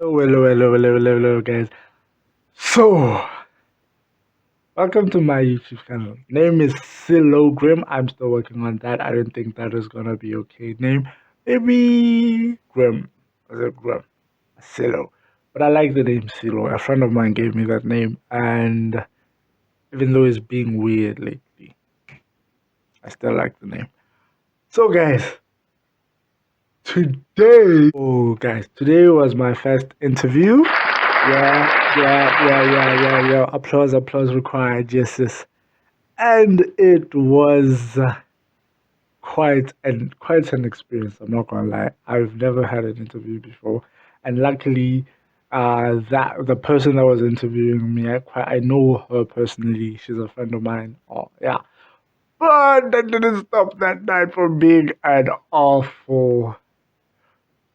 Oh, hello, hello, hello, hello, hello, guys. So, welcome to my YouTube channel. Name is Silo Grim. I'm still working on that. I don't think that is gonna be okay. Name, maybe Grim. Was it Grim? Silo. But I like the name Silo. A friend of mine gave me that name, and even though it's being weird lately, I still like the name. So, guys, today was my first interview. Yeah. Applause, applause required. Yes, yes. And it was quite an experience. I'm not gonna lie. I've never had an interview before, and luckily, that the person that was interviewing me, I know her personally. She's a friend of mine. Oh yeah, but that didn't stop that night from being an awful.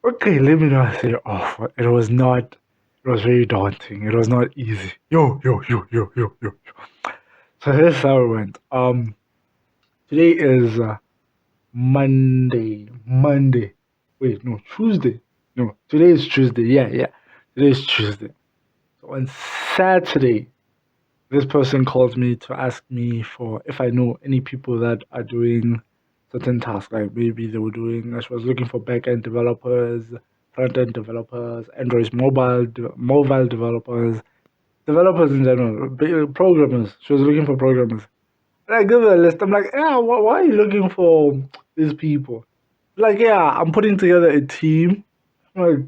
Okay, let me not say awful. It was not. It was very daunting. It was not easy. Yo. So here's how it went. Today is Monday. Monday. Wait, no, Tuesday. No, today is Tuesday. Yeah. Today is Tuesday. So on Saturday, this person called me to ask me for if I know any people that are doing certain tasks. Like maybe they were doing. She was looking for back-end developers, front-end developers, Android mobile developers, developers in general, programmers. She was looking for programmers. And I give her a list. I'm like, yeah, why are you looking for these people? Like, yeah, I'm putting together a team. Like,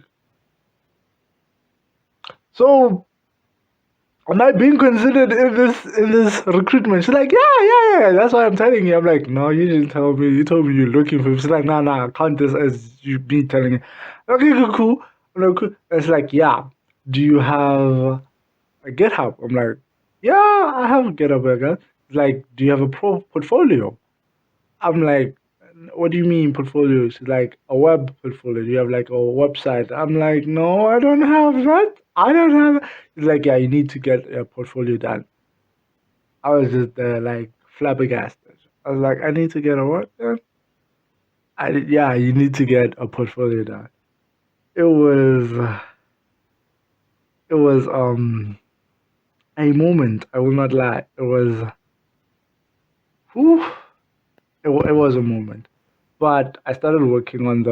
so am I being considered in this recruitment? She's like, yeah. That's why I'm telling you. I'm like, no, you didn't tell me. You told me you're looking for. She's like, nah. Count this as you be telling me. Okay, cool. I'm like, cool. It's like, yeah. Do you have a GitHub? I'm like, yeah, I have a GitHub account. Like, do you have a portfolio? I'm like, what do you mean portfolio? She's like, a web portfolio. Do you have like a website? I'm like, no, I don't have that. I don't have. She's like, yeah, you need to get a portfolio done. I was just like flabbergasted. I was like, I need to get a what done? Yeah, you need to get a portfolio done. It was, it was a moment. I will not lie. Whew, it was a moment. But I started working on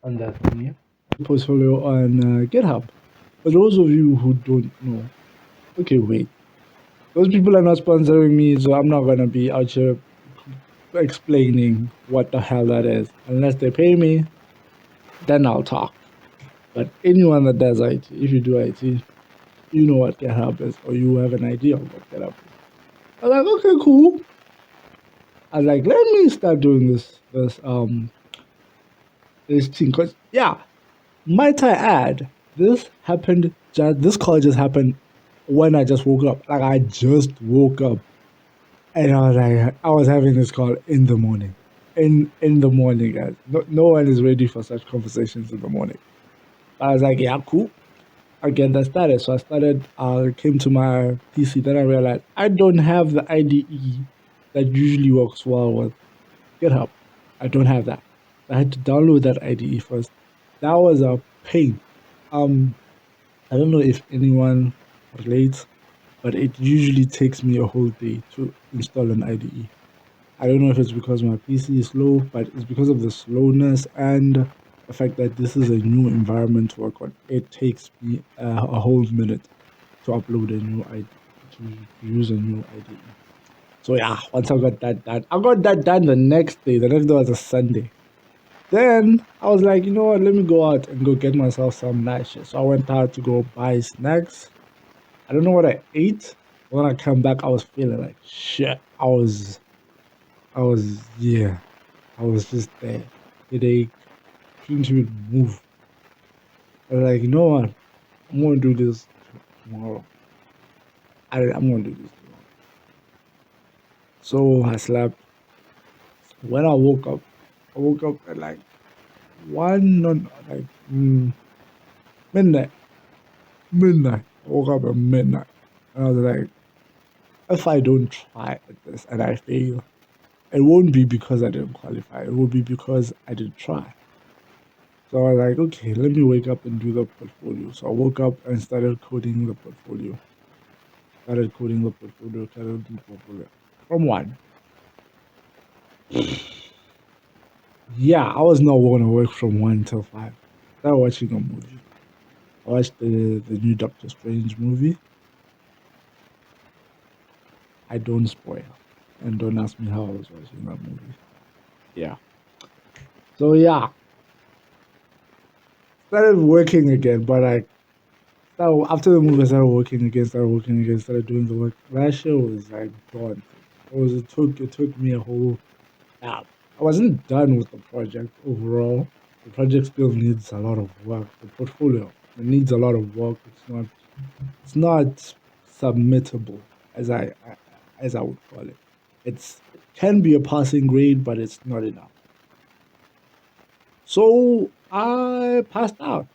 that thing, portfolio on GitHub. For those of you who don't know, okay, wait. Those people are not sponsoring me, so I'm not gonna be out here explaining what the hell that is. Unless they pay me, then I'll talk. But anyone that does IT, if you do IT, you know what GitHub is, or you have an idea of what GitHub is. I was like, okay, cool. I was like, let me start doing this thing, cause yeah, might I add, this call just happened when I just woke up. Like I just woke up and I was like, I was having this call in the morning. In the morning, guys. No one is ready for such conversations in the morning. I was like, yeah, cool. I'll get that started. So I came to my PC, then I realized I don't have the IDE that usually works well with GitHub. I don't have that. I had to download that IDE first. That was a pain. Um, I don't know if anyone relates, but it usually takes me a whole day to install an IDE. I don't know if it's because my PC is slow, but it's because of the slowness and the fact that this is a new environment to work on. It takes me a whole minute to upload a new IDE, to use a new IDE. So yeah, once I got that done, I got that done the next day. The next day was a Sunday. Then I was like, you know what, let me go out and go get myself some nice shit. So I went out to go buy snacks. I don't know what I ate. When I come back, I was feeling like shit. Yeah, I was just there. Headache, couldn't even move. I was like, you know what, I'm gonna do this tomorrow. I'm gonna do this tomorrow. So I slept. When I woke up at like one, not like midnight. Midnight. I woke up at midnight. And I was like, if I don't try at this and I fail, it won't be because I didn't qualify. It will be because I didn't try. So I was like, okay, let me wake up and do the portfolio. So I woke up and started coding the portfolio. Started coding the portfolio. From one. Yeah, I was not going to work from 1 till 5. Started watching a movie. I watched the new Doctor Strange movie. I don't spoil. And don't ask me how I was watching that movie. Yeah. So yeah. Started working again, but after the movie I started working again, started doing the work. That show was like daunting. It took me a whole I wasn't done with the project overall. The project still needs a lot of work. The portfolio it needs a lot of work. It's not submittable as I would call it. It can be a passing grade, but it's not enough. So I passed out.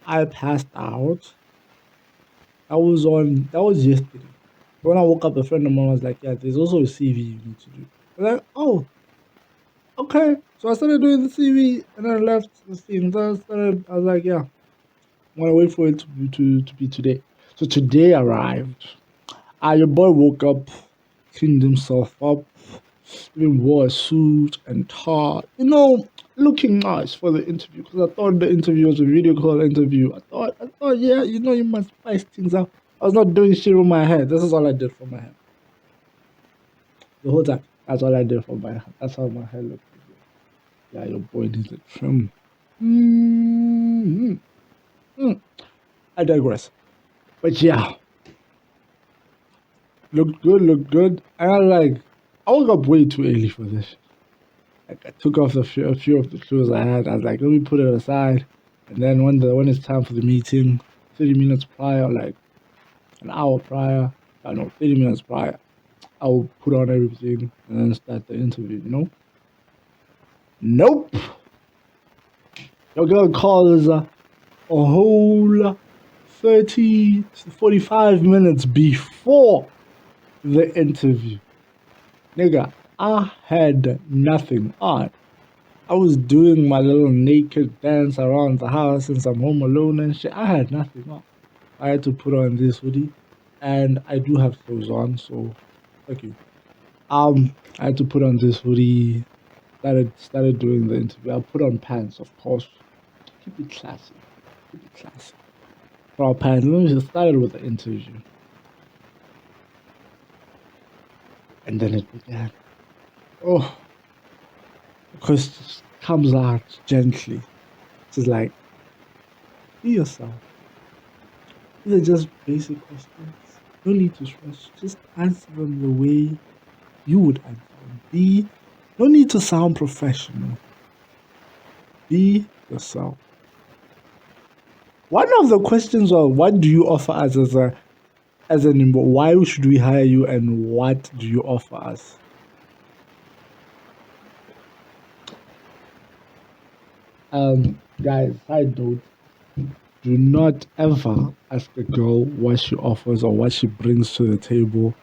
That was yesterday. When I woke up, a friend of mine was like, "Yeah, there's also a CV you need to do." I was like, "Oh, okay." So I started doing the CV, and then I left the scene. I was like, "Yeah, I'm gonna wait for it to be today." So today arrived. Your boy woke up, cleaned himself up, even wore a suit and tie. Looking nice for the interview because I thought the interview was a video call interview. I thought, yeah, you must spice things up. I was not doing shit with my hair. This is all I did for my hair. The whole time. That's all I did for my hair. That's how my hair looked. Yeah, your boy needs a trim. I digress. But yeah, looked good. And I woke up way too early for this. Like I took off a few of the clothes I had. I was like, let me put it aside. And then when it's time for the meeting, 30 minutes prior, like an hour prior, I know 30 minutes prior, I'll put on everything and then start the interview. Nope. Your girl calls a whole 30 to 45 minutes before the interview. Nigga, I had nothing on. I was doing my little naked dance around the house since I'm home alone and shit. I had nothing on. I had to put on this hoodie, and I do have clothes on, so thank you. I had to put on this hoodie. Started doing the interview. I put on pants, of course. Keep it classy. Keep it classy. Put on pants. Let me just started with the interview, and then it began. Oh, the question comes out gently. It's like, be yourself. These are just basic questions. No need to stress. Just answer them the way you would answer them. No need to sound professional. Be yourself. One of the questions was, what do you offer us as an employee? Why should we hire you, and what do you offer us? Guys, side note, do not ever ask a girl what she offers or what she brings to the table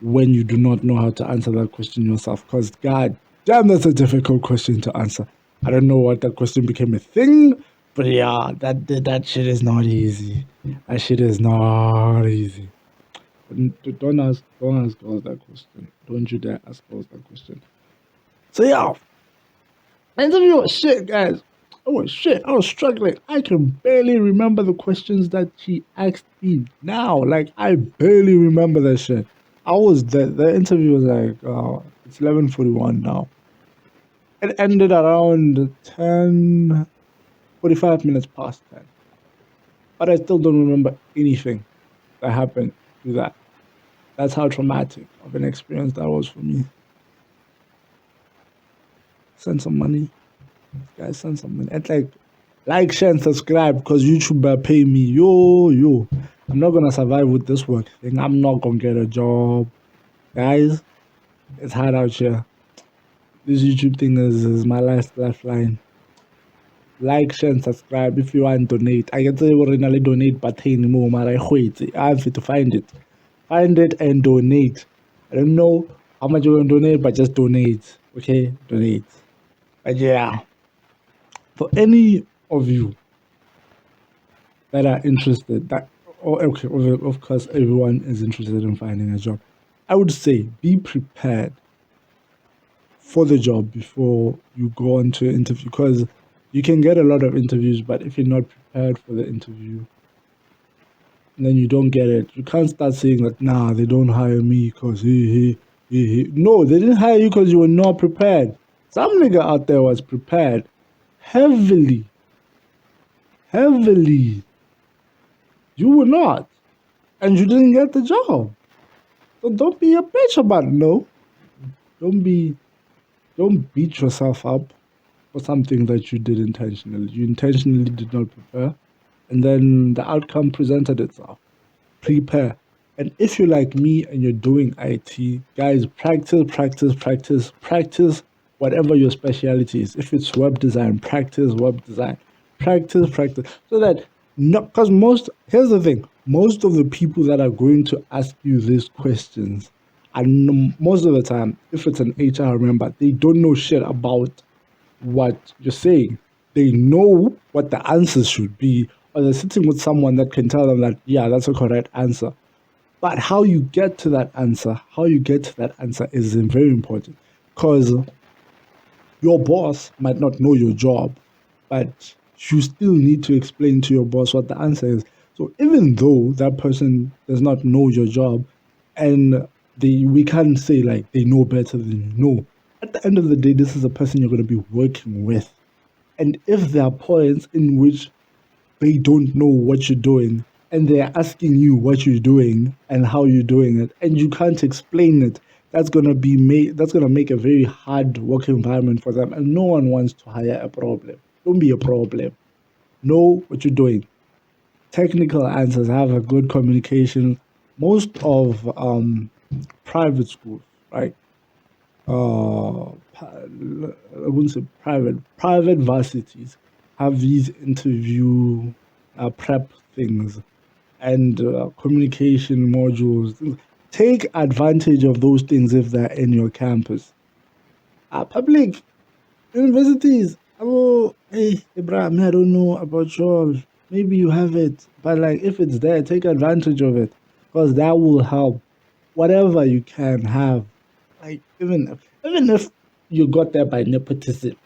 when you do not know how to answer that question yourself. Because, god damn, that's a difficult question to answer. I don't know what that question became a thing, but yeah, that shit is not easy. That shit is not easy. Don't ask girls that question. Don't you dare ask girls that question. So yeah, interview was shit, guys. Oh shit, I was struggling. I can barely remember the questions that she asked me now. Like I barely remember that shit. The interview was like it's 11:41 now. It ended around 10:45 minutes past 10. But I still don't remember anything that happened to that. That's how traumatic of an experience that was for me. Send some money. Guys, send some money. And like, share, and subscribe because YouTube better pay me. Yo. I'm not gonna survive with this work thing. I'm not gonna get a job. Guys, it's hard out here. This YouTube thing is my last lifeline. Like, share, and subscribe if you want to donate. I can tell you originally donate button more, but I wait. I have to find it. Find it and donate. I don't know how much you're gonna donate, but just donate. Okay? Donate. But yeah. For any of you that are interested, that, or okay, of course, everyone is interested in finding a job. I would say be prepared for the job before you go on to an interview, because you can get a lot of interviews, but if you're not prepared for the interview, then you don't get it. You can't start saying that, nah, they don't hire me because he. No, they didn't hire you because you were not prepared. Some nigga out there was prepared heavily. Heavily. You were not. And you didn't get the job. So don't be a bitch about it, no. Don't beat yourself up for something that you did intentionally. You intentionally did not prepare. And then the outcome presented itself. Prepare. And if you're like me and you're doing IT, guys, practice whatever your specialty is. If it's web design, practice web design. Practice. So that, not, because here's the thing, most of the people that are going to ask you these questions, and most of the time, if it's an HR member, they don't know shit about what you're saying. They know what the answers should be, or they're sitting with someone that can tell them that, yeah, that's a correct answer. But how you get to that answer, is very important, because your boss might not know your job, but you still need to explain to your boss what the answer is. So even though that person does not know your job, and we can't say like they know better than you know, at the end of the day, this is a person you're going to be working with. And if there are points in which they don't know what you're doing, and they're asking you what you're doing and how you're doing it, and you can't explain it, that's gonna make a very hard work environment for them, and no one wants to hire a problem. Don't be a problem. Know what you're doing. Technical answers, have a good communication. Most of private schools, right? I wouldn't say private varsities have these interview prep things and communication modules. Take advantage of those things if they're in your campus. Public universities, oh, hey, Ibrahim, I don't know about y'all. Maybe you have it, but like if it's there, take advantage of it, because that will help. Whatever you can have, like even if you got there by nepotism,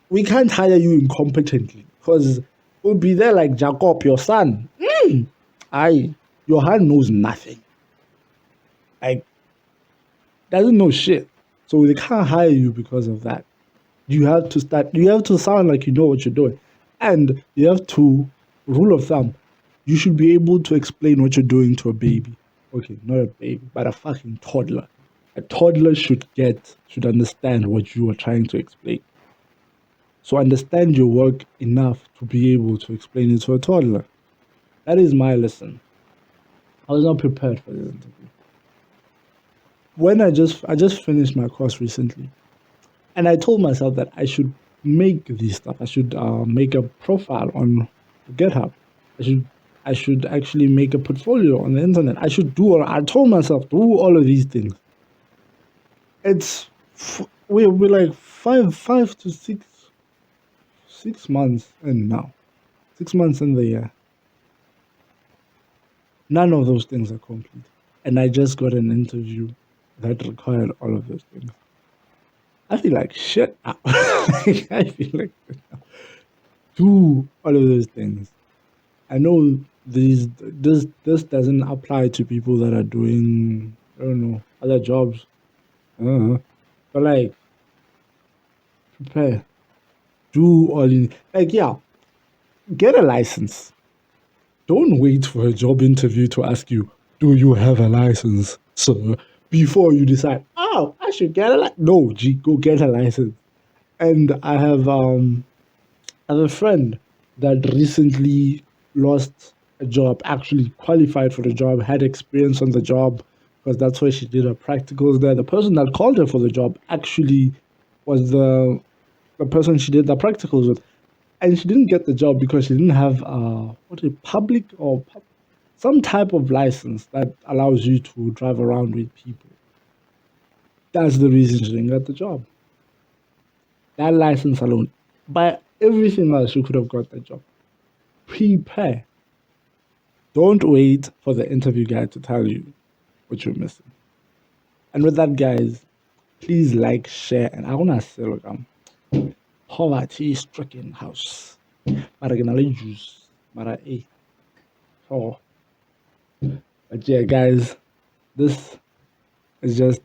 we can't hire you incompetently, because we'll be there like Jacob, your son. Your hand knows nothing. Like, doesn't know shit. So they can't hire you because of that. You have to sound like you know what you're doing. And you have to, rule of thumb, you should be able to explain what you're doing to a baby. Okay, not a baby, but a fucking toddler. A toddler should understand what you are trying to explain. So understand your work enough to be able to explain it to a toddler. That is my lesson. I was not prepared for this interview. When I just finished my course recently, and I told myself that I should make this stuff. I should make a profile on GitHub. I should actually make a portfolio on the internet. I told myself, do all of these things. We're like 5 to 6 months in now. 6 months in the year. None of those things are complete. And I just got an interview that required all of those things. I feel like shit. I feel like do all of those things. I know this doesn't apply to people that are doing, I don't know, other jobs. But like, prepare. Do all in, like, yeah, get a license. Don't wait for a job interview to ask you, do you have a license, sir? Before you decide, oh, I should get a license. No, go get a license. And I have a friend that recently lost a job, actually qualified for the job, had experience on the job, because that's where she did her practicals there. The person that called her for the job actually was the person she did the practicals with. And she didn't get the job because she didn't have public or some type of license that allows you to drive around with people. That's the reason she didn't get the job. That license alone. But everything else, you could have got that job. Prepare. Don't wait for the interview guy to tell you what you're missing. And with that, guys, please like, share, and I wanna say, look, poverty-stricken house. Mara ke na le juice. Mara oh. But yeah, guys, this is just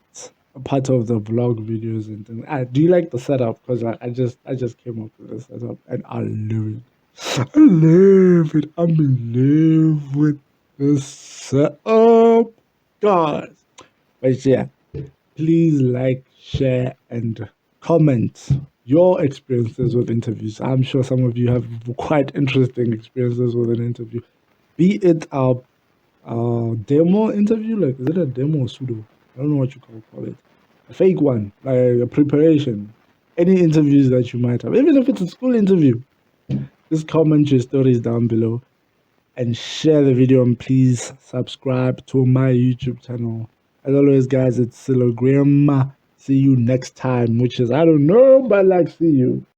a part of the vlog videos and things. Do you like the setup? Because I just came up with this setup and I love it. I love it. I'm in love with this setup, guys. But yeah, please like, share, and comment your experiences with interviews. I'm sure some of you have quite interesting experiences with an interview. Be it a demo interview, like is it a demo or pseudo? I don't know what you call it. A fake one, like a preparation. Any interviews that you might have, even if it's a school interview, just comment your stories down below and share the video, and please subscribe to my YouTube channel. As always, guys, it's Silogram. See you next time, which is, I don't know, but like, see you.